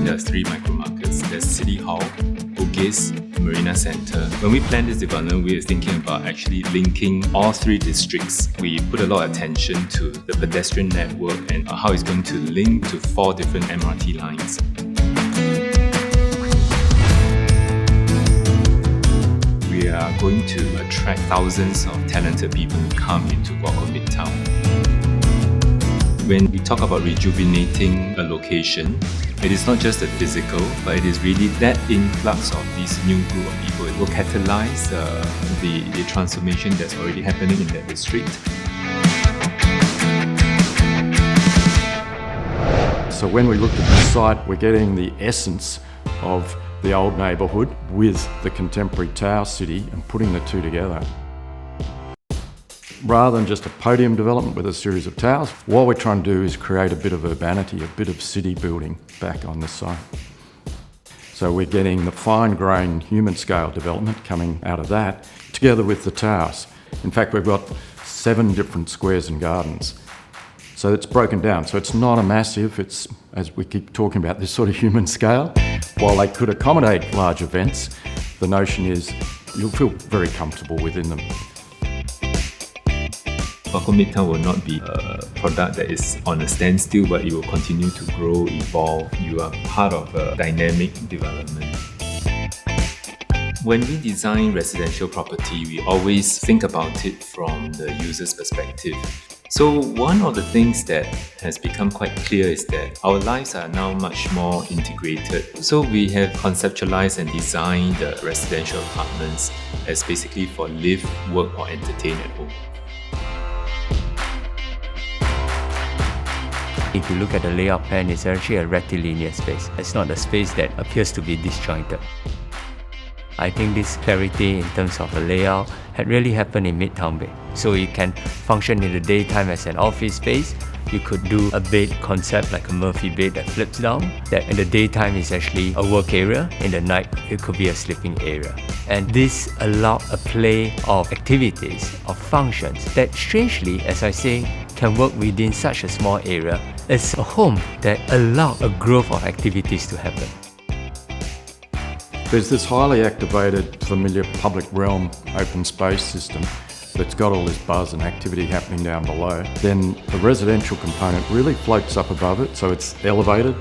there are 3 micro markets. There's City Hall, Bugis, Marina Centre. When we planned this development, we were thinking about actually linking all 3 districts. We put a lot of attention to the pedestrian network and how it's going to link to 4 different MRT lines. We are going to attract thousands of talented people to come into Kwok Koh Midtown. When we talk about rejuvenating a location, it is not just the physical, but it is really that influx of this new group of people. It will catalyze the transformation that's already happening in that district. So when we looked at the site, we're getting the essence of the old neighbourhood with the contemporary Tower City and putting the two together. Rather than just a podium development with a series of towers, what we're trying to do is create a bit of urbanity, a bit of city building back on the site. So we're getting the fine-grained human scale development coming out of that, together with the towers. In fact, we've got 7 different squares and gardens. So it's broken down. So it's not a massive, it's, as we keep talking about, this sort of human scale. While they could accommodate large events, the notion is you'll feel very comfortable within them. Kwok Koh Midtown will not be a product that is on a standstill, but it will continue to grow, evolve. You are part of a dynamic development. When we design residential property, we always think about it from the user's perspective. So one of the things that has become quite clear is that our lives are now much more integrated. So we have conceptualized and designed the residential apartments as basically for live, work or entertain at home. If you look at the layout plan, it's actually a rectilinear space. It's not a space that appears to be disjointed. I think this clarity in terms of the layout had really happened in Midtown Bay. So you can function in the daytime as an office space. You could do a bed concept like a Murphy bed that flips down. That in the daytime is actually a work area. In the night, it could be a sleeping area. And this allowed a play of activities, of functions that strangely, as I say, can work within such a small area. It's a home that allowed a growth of activities to happen. There's this highly activated, familiar public realm open space system that's got all this buzz and activity happening down below. Then the residential component really floats up above it, so it's elevated,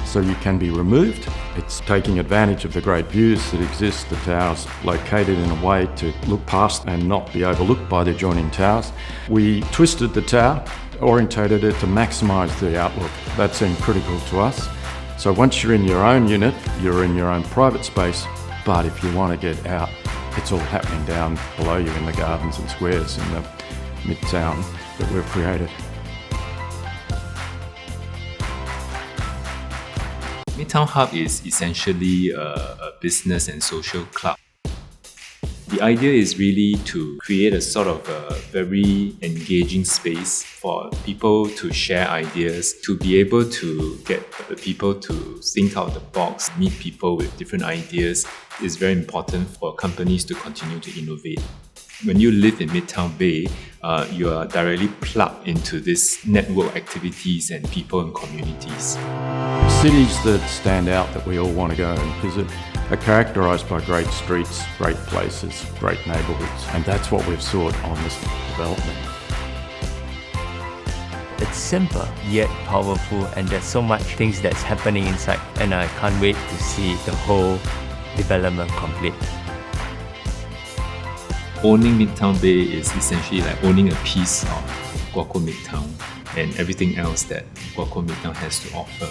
so you can be removed. It's taking advantage of the great views that exist, the towers located in a way to look past and not be overlooked by the adjoining towers. We twisted the tower, orientated it to maximise the outlook. That seemed critical to us. So once you're in your own unit, you're in your own private space, but if you want to get out, it's all happening down below you in the gardens and squares in the Midtown that we've created. Midtown Hub is essentially a business and social club. The idea is really to create a sort of a very engaging space for people to share ideas, to be able to get people to think out the box, meet people with different ideas. Is very important for companies to continue to innovate. When you live in Midtown Bay, you are directly plugged into this network activities and people and communities. Cities that stand out that we all want to go and visit are characterised by great streets, great places, great neighbourhoods, and that's what we've sought on this development. It's simple yet powerful, and there's so much things that's happening inside, and I can't wait to see the whole development complete. Owning Midtown Bay is essentially like owning a piece of Kwok Koh Midtown and everything else that Kwok Koh Midtown has to offer.